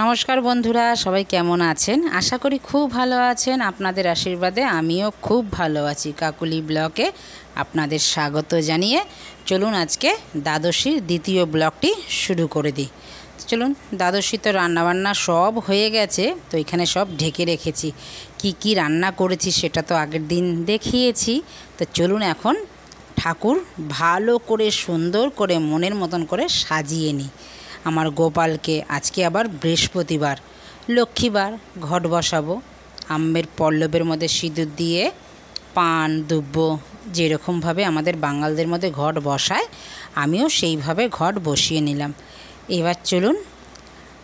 নমস্কার বন্ধুরা, সবাই কেমন আছেন? আশা করি খুব ভালো আছেন। আপনাদের আশীর্বাদে আমিও খুব ভালো আছি। কাকুলি ব্লকে আপনাদের স্বাগত জানিয়ে চলুন আজকে দ্বাদশীর দ্বিতীয় ব্লকটি শুরু করে দিই। চলুন, দ্বাদশী তো রান্নাবান্না সব হয়ে গেছে, তো এখানে সব ঢেকে রেখেছি। কি কি রান্না করেছি সেটা তো আগের দিন দেখিয়েছি। তো চলুন এখন ঠাকুর ভালো করে সুন্দর করে মনের মতন করে সাজিয়ে নিই। আমার গোপালকে আজকে আবার বৃহস্পতিবার, লক্ষ্মীবার, ঘট বসাবো। আমের পল্লবের মধ্যে সিঁদুর দিয়ে পান দুব্ব যেরকমভাবে আমাদের বাঙালদের মধ্যে ঘট বসায়, আমিও সেইভাবে ঘট বসিয়ে নিলাম। এবার চলুন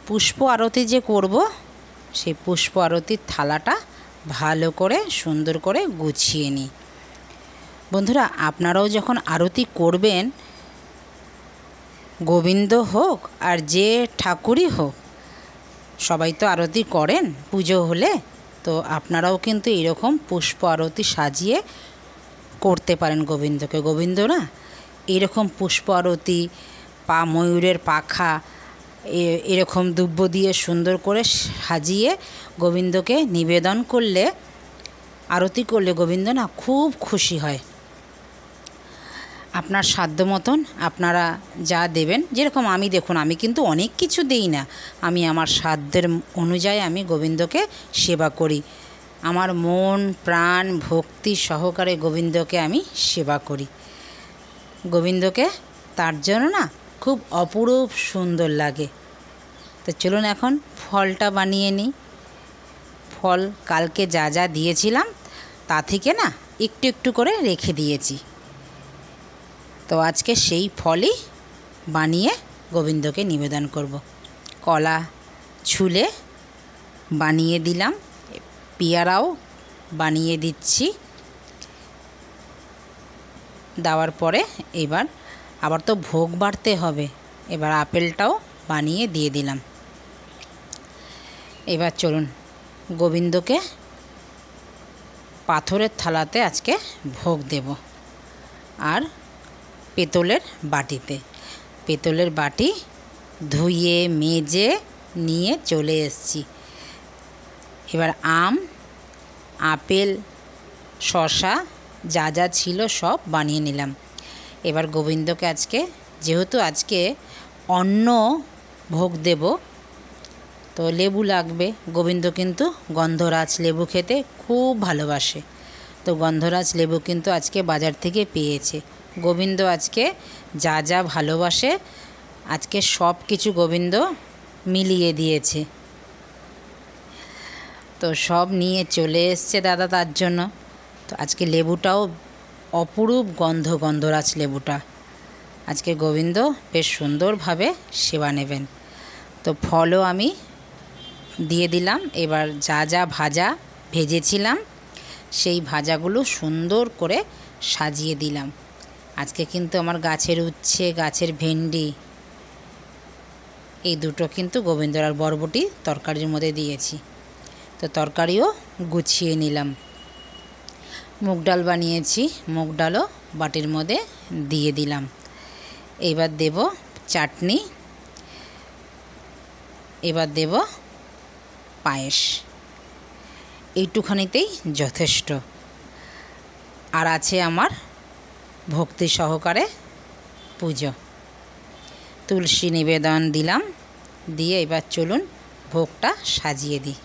পুষ্প আরতি যে করব, সেই পুষ্প আরতির থালাটা ভালো করে সুন্দর করে গুছিয়ে নিই। বন্ধুরা, আপনারাও যখন আরতি করবেন, গোবিন্দ হোক আর যে ঠাকুরই হোক, সবাই তো আরতি করেন পুজো হলে। তো আপনারাও কিন্তু এরকম পুষ্প আরতি সাজিয়ে করতে পারেন গোবিন্দকে। গোবিন্দ না, এরকম পুষ্প আরতি, ময়ূরের পাখা এরকম দুব্ব দিয়ে সুন্দর করে সাজিয়ে গোবিন্দকে নিবেদন করলে, আরতি করলে গোবিন্দ না খুব খুশি হয়। আপনার সাধ্য মতন আপনারা যা দেবেন, যেরকম আমি, দেখুন আমি কিন্তু অনেক কিছু দেই না, আমি আমার সাধ্যের অনুযায়ী আমি গোবিন্দকে সেবা করি। আমার মন প্রাণ ভক্তি সহকারে গোবিন্দকে আমি সেবা করি। গোবিন্দকে তার জন্য না খুব অপরূপ সুন্দর লাগে। তো চলুন এখন ফলটা বানিয়ে নিই। ফল কালকে যা যা দিয়েছিলাম তা থেকে না একটু একটু করে রেখে দিয়েছি। তো আজকে সেই ফলই বানিয়ে গোবিন্দকে নিবেদন করব। কলা ছুলে বানিয়ে দিলাম, পেয়ারাও বানিয়ে দিচ্ছি। দেওয়ার পরে এবার আবার তো ভোগ বাড়তে হবে, এবার আপেলটাও বানিয়ে দিয়ে দিলাম। এবার চলুন গোবিন্দকে পাথরের থালাতে আজকে ভোগ দেব, আর পেতলের বাটিতে। পেতলের বাটি ধুয়ে মেজে নিয়ে চলে এসেছি। এবার আপেল শসা যা যা ছিল সব বানিয়ে নিলাম। এবার গোবিন্দকে আজকে, যেহেতু আজকে অন্ন ভোগ দেব, তো লেবু লাগবে। গোবিন্দ কিন্তু গন্ধরাজ লেবু খেতে খুব ভালোবাসে, তো গন্ধরাজ লেবু কিন্তু আজকে বাজার থেকে পেয়েছে। গোবিন্দ আজকে যা যা ভালোবাসে, আজকে সব কিছু গোবিন্দ মিলিয়ে দিয়েছে। তো সব নিয়ে চলে এসছে দাদা তার জন্য। তো আজকে লেবুটাও অপরূপ গন্ধরাজ লেবুটা আজকে গোবিন্দ বেশ সুন্দরভাবে সেবা নেবেন। তো ফলও আমি দিয়ে দিলাম। এবার যা যা ভাজা ভেজেছিলাম সেই ভাজাগুলো সুন্দর করে সাজিয়ে দিলাম। আজকে কিন্তু আমার গাছের উচ্ছে, গাছের ভেন্ডি, এই দুটো কিন্তু গোবিন্দর, আর বরবটি তরকারির মধ্যে দিয়েছি। তো তরকারিও গুছিয়ে নিলাম। মুগ ডাল বানিয়েছি, মুগ ডালও বাটির মধ্যে দিয়ে দিলাম। এবার দেব চাটনি, এবার দেব পায়েস। এইটুখানিতেই যথেষ্ট। আর আছে আমার ভক্তি সহকারে পুজো। তুলসী নিবেদন দিলাম, দিয়ে এবার চলুন ভোগটা সাজিয়ে দিই।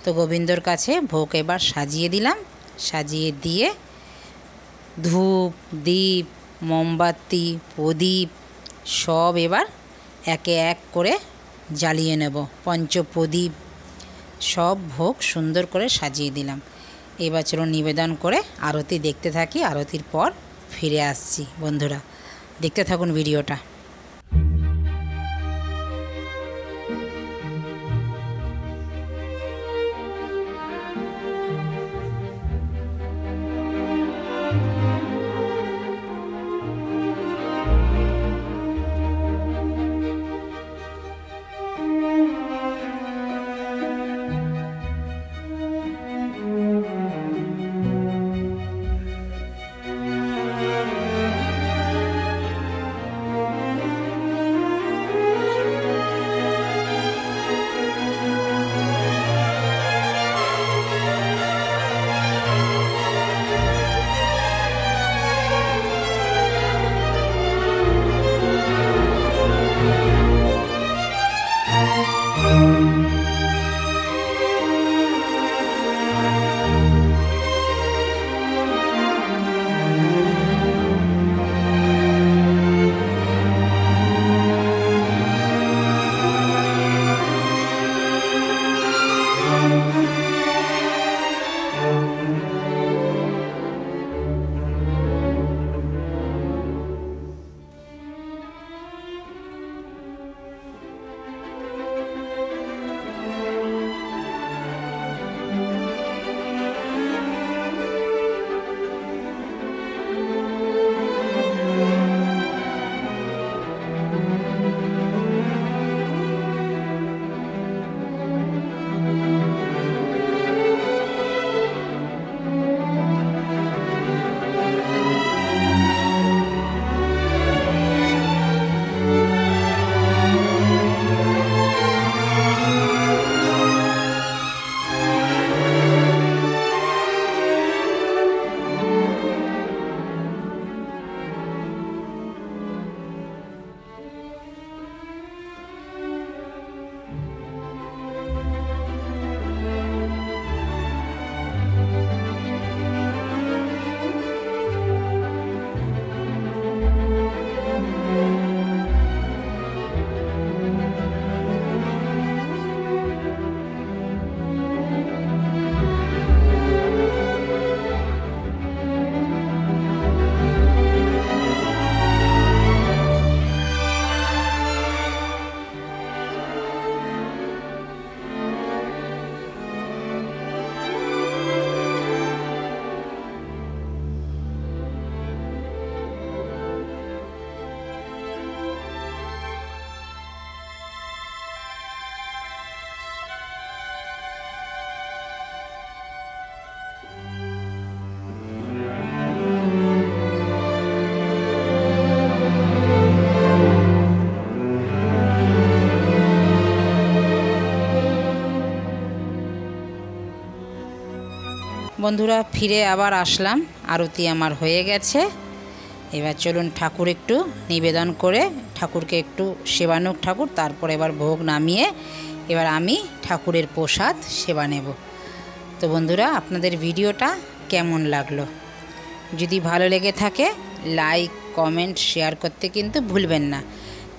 তো গোবিন্দর কাছে ভোগ এবার সাজিয়ে দিলাম। সাজিয়ে দিয়ে ধূপ দীপ মোমবাতি প্রদীপ সব এবার একে এক করে জ্বালিয়ে নেব। পঞ্চপ্রদীপ সব ভোগ সুন্দর করে সাজিয়ে দিলাম। এবার চলুন নিবেদন করে আরতি দেখতে থাকি। আরতির পর ফিরে আসছি। বন্ধুরা দেখতে থাকুন ভিডিওটা। বন্ধুরা ফিরে আবার আসলাম, আরতি আমার হয়ে গেছে। এবার চলুন ঠাকুর একটু নিবেদন করে ঠাকুরকে একটু সেবানুক ঠাকুর, তারপর এবার ভোগ নামিয়ে এবার আমি ঠাকুরের প্রসাদ সেবা নেব। তো বন্ধুরা আপনাদের ভিডিওটা কেমন লাগলো? যদি ভালো লেগে থাকে লাইক কমেন্ট শেয়ার করতে কিন্তু ভুলবেন না।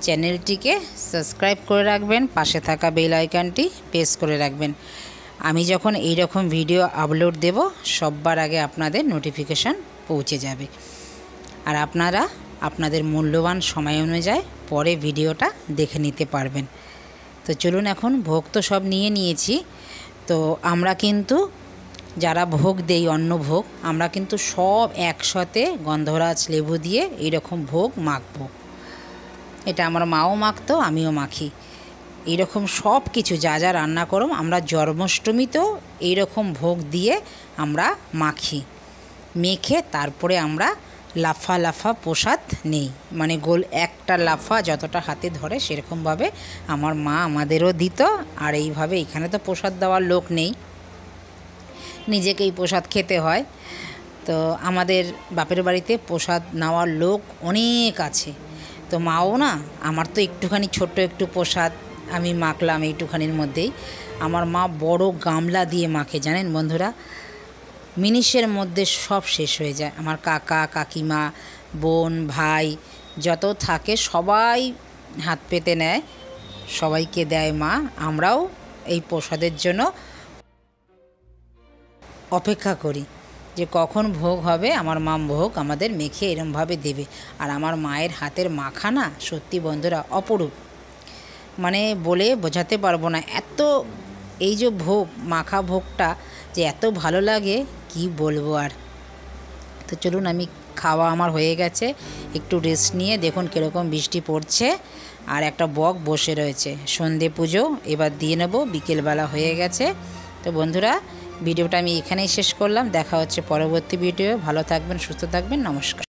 চ্যানেলটিকে সাবস্ক্রাইব করে রাখবেন, পাশে থাকা বেল আইকনটি প্রেস করে রাখবেন। আমি যখন এই রকম ভিডিও আপলোড দেব সবার আগে আপনাদের নোটিফিকেশান পৌঁছে যাবে, আর আপনারা আপনাদের মূল্যবান সময় অনুযায়ী পরে ভিডিওটা দেখে নিতে পারবেন। তো চলুন এখন ভোগ তো সব নিয়ে নিয়েছি। তো আমরা কিন্তু যারা ভোগ দেই অন্ন ভোগ, আমরা কিন্তু সব একসাথে গন্ধরাজ লেবু দিয়ে এইরকম ভোগ মাখবো। এটা আমার মাও মাখতো, আমিও মাখি। এইরকম সব কিছু যা যা রান্না করব আমরা জন্মাষ্টমীতেও এইরকম ভোগ দিয়ে আমরা মাখি। মেখে তারপরে আমরা লাফা লাফা প্রসাদ নেই, মানে গোল একটা লাফা যতটা হাতে ধরে সেরকমভাবে আমার মা আমাদেরও দিত। আর এইভাবে এখানে তো প্রসাদ দেওয়ার লোক নেই, নিজেকেই প্রসাদ খেতে হয়। তো আমাদের বাপের বাড়িতে প্রসাদ নেওয়ার লোক অনেক আছে। তো মাও না, আমার তো একটুখানি ছোট্ট একটু প্রসাদ আমি মাখলাম এইটুখানির মধ্যেই। আমার মা বড় গামলা দিয়ে মাখে, জানেন বন্ধুরা, মিনিটের মধ্যে সব শেষ হয়ে যায়। আমার কাকা কাকিমা বোন ভাই যত থাকে সবাই হাত পেতে নেয়, সবাইকে দেয় মা। আমরাও এই প্রসাদের জন্য অপেক্ষা করি যে কখন ভোগ হবে, আমার মা ভোগ আমাদের মেখে এরমভাবে দেবে। আর আমার মায়ের হাতের মাখা না সত্যি বন্ধুরা অপরূপ, মানে বলে বোঝাতে পারবো না। এত এই যে ভোগ মাখা ভোগটা যে এত ভালো লাগে কি বলবো আর। তো চলুন আমি খাওয়া আমার হয়ে গেছে, একটু রেস্ট নিয়ে দেখুন কীরকম বৃষ্টি পড়ছে আর একটা বক বসে রয়েছে। সন্ধে পুজো এবার দিয়ে নেব, বিকেলবেলা হয়ে গেছে। তো বন্ধুরা ভিডিওটা আমি এখানেই শেষ করলাম, দেখা হচ্ছে পরবর্তী ভিডিও। ভালো থাকবেন, সুস্থ থাকবেন, নমস্কার।